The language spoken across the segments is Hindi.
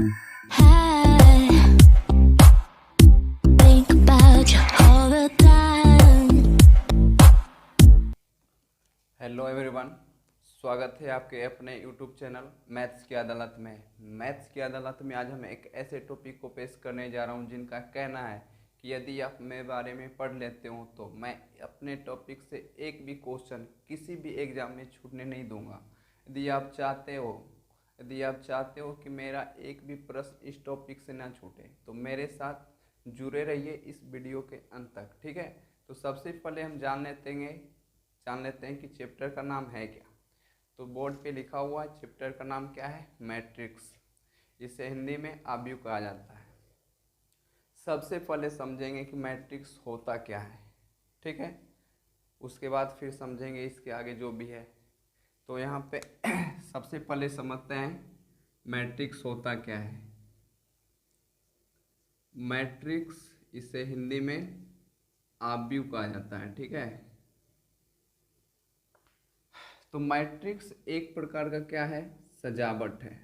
Think about you all the time. Hello everyone, स्वागत है आपके अपने यूट्यूब चैनल मैथ्स की अदालत में। मैथ्स की अदालत में आज हम एक ऐसे टॉपिक को पेश करने जा रहा हूं जिनका कहना है कि यदि आप मेरे बारे में पढ़ लेते हो तो मैं अपने टॉपिक से एक भी क्वेश्चन किसी भी एग्ज़ाम में छूटने नहीं दूंगा। यदि आप चाहते हो कि मेरा एक भी प्रश्न इस टॉपिक से ना छूटे तो मेरे साथ जुड़े रहिए इस वीडियो के अंत तक, ठीक है। तो सबसे पहले हम जान लेते हैं कि चैप्टर का नाम है क्या। तो बोर्ड पे लिखा हुआ है, चैप्टर का नाम क्या है? मैट्रिक्स। इसे हिंदी में आव्यूह कहा जाता है। सबसे पहले समझेंगे कि मैट्रिक्स होता क्या है, ठीक है। उसके बाद फिर समझेंगे इसके आगे जो भी है। तो यहाँ पे सबसे पहले समझते हैं मैट्रिक्स होता क्या है। मैट्रिक्स इसे हिंदी में आव्यूह कहा जाता है, ठीक है। तो मैट्रिक्स एक प्रकार का क्या है? सजावट है।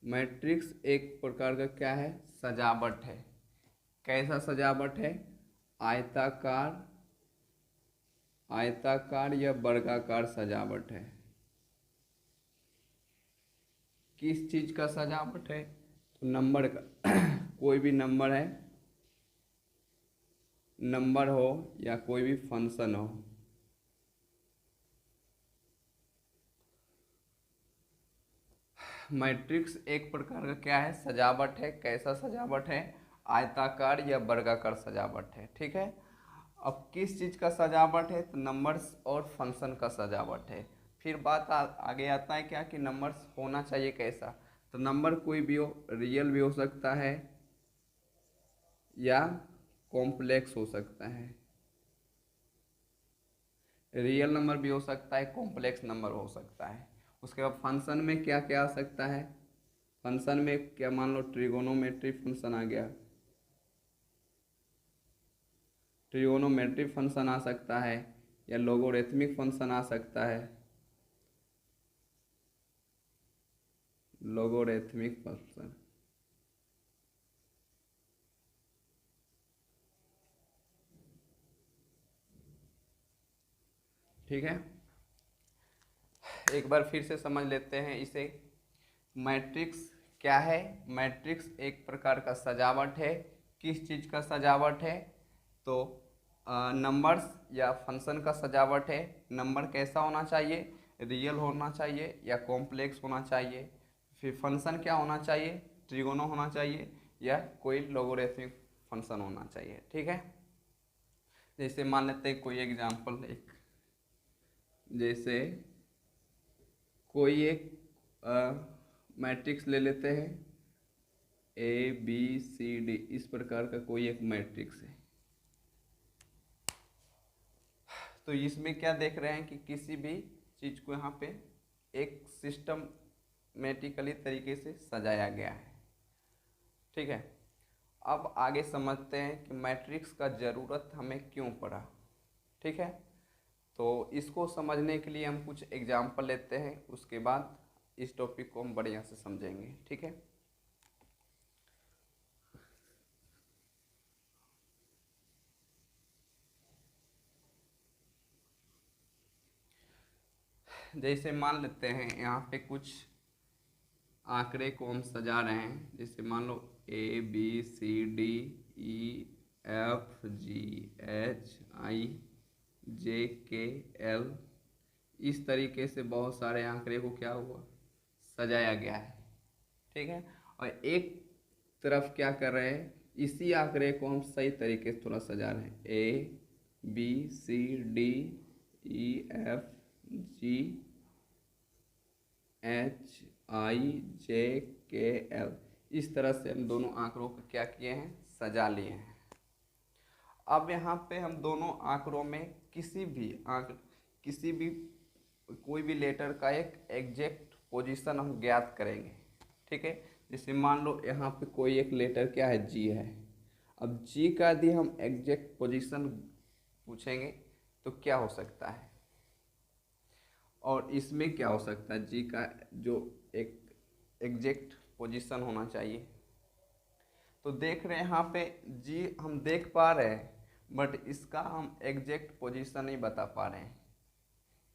मैट्रिक्स एक प्रकार का क्या है? सजावट है। कैसा सजावट है? आयताकार आयताकार या वर्गाकार सजावट है। किस चीज का सजावट है? तो नंबर का कोई भी नंबर है, नंबर हो या कोई भी फंक्शन हो, मैट्रिक्स एक प्रकार का क्या है? सजावट है। कैसा सजावट है? आयताकार या वर्गाकार सजावट है, ठीक है। अब किस चीज़ का सजावट है? तो नंबर्स और फंक्शन का सजावट है। फिर बात आगे आता है क्या कि नंबर्स होना चाहिए कैसा। तो नंबर कोई भी हो, रियल भी हो सकता है या कॉम्प्लेक्स हो सकता है। रियल नंबर भी हो सकता है, कॉम्प्लेक्स नंबर हो सकता है। उसके बाद फंक्शन में क्या क्या आ सकता है? फंक्शन में क्या, मान लो ट्रिगोनोमेट्री फंक्शन आ गया, ट्रिगोनोमेट्री फंक्शन आ सकता है या लोगोरिथमिक फंक्शन आ सकता है, लोगोरिथमिक फंक्शन। ठीक है, एक बार फिर से समझ लेते हैं इसे। मैट्रिक्स क्या है? मैट्रिक्स एक प्रकार का सजावट है। किस चीज़ का सजावट है? तो नंबर्स या फंक्शन का सजावट है। नंबर कैसा होना चाहिए? रियल होना चाहिए या कॉम्प्लेक्स होना चाहिए। फिर फंक्शन क्या होना चाहिए? ट्रिगोनो होना चाहिए या कोई लोगोरिथमिक फंक्शन होना चाहिए, ठीक है। जैसे मान लेते हैं कोई एग्जांपल, एक जैसे कोई एक मैट्रिक्स ले लेते हैं, ए बी सी डी, इस प्रकार का कोई एक मैट्रिक्स है। तो इसमें क्या देख रहे हैं कि किसी भी चीज़ को यहाँ पे एक सिस्टमेटिकली तरीके से सजाया गया है, ठीक है। अब आगे समझते हैं कि मैट्रिक्स का ज़रूरत हमें क्यों पड़ा, ठीक है। तो इसको समझने के लिए हम कुछ एग्जाम्पल लेते हैं, उसके बाद इस टॉपिक को हम बढ़िया से समझेंगे, ठीक है। जैसे मान लेते हैं यहाँ पे कुछ आंकड़े को हम सजा रहे हैं। जैसे मान लो A B C D E F G H I J K L, इस तरीके से बहुत सारे आंकड़े को क्या हुआ, सजाया गया है, ठीक है। और एक तरफ क्या कर रहे हैं, इसी आंकड़े को हम सही तरीके से थोड़ा सजा रहे हैं। A B C D E F G H I J K L, इस तरह से हम दोनों आंकड़ों को क्या किए हैं, सजा लिए हैं। अब यहाँ पे हम दोनों आंकड़ों में किसी भी कोई भी लेटर का एक एग्जैक्ट पोजीशन हम ज्ञात करेंगे, ठीक है। जैसे मान लो यहाँ पे कोई एक लेटर क्या है, जी है। अब जी का यदि हम एग्जैक्ट पोजीशन पूछेंगे तो क्या हो सकता है, और इसमें क्या हो सकता है, जी का जो एक एग्जैक्ट पोजीशन होना चाहिए। तो देख रहे हैं यहाँ पे जी हम देख पा रहे हैं, बट इसका हम एग्जैक्ट पोजीशन नहीं बता पा रहे हैं।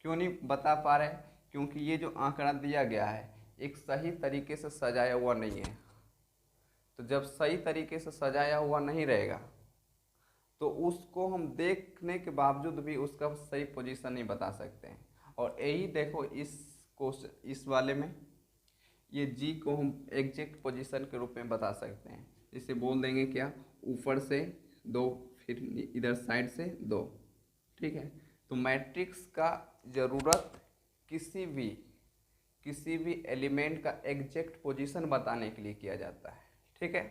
क्यों नहीं बता पा रहे? क्योंकि ये जो आंकड़ा दिया गया है एक सही तरीके से सजाया हुआ नहीं है। तो जब सही तरीके से सजाया हुआ नहीं रहेगा तो उसको हम देखने के बावजूद भी उसका सही पोजीशन नहीं बता सकते हैं। और यही देखो इस वाले में ये जी को हम एग्जैक्ट पोजीशन के रूप में बता सकते हैं। इसे बोल देंगे क्या, ऊपर से 2 फिर इधर साइड से 2। ठीक है, तो मैट्रिक्स का ज़रूरत किसी भी एलिमेंट का एग्जैक्ट पोजीशन बताने के लिए किया जाता है। ठीक है।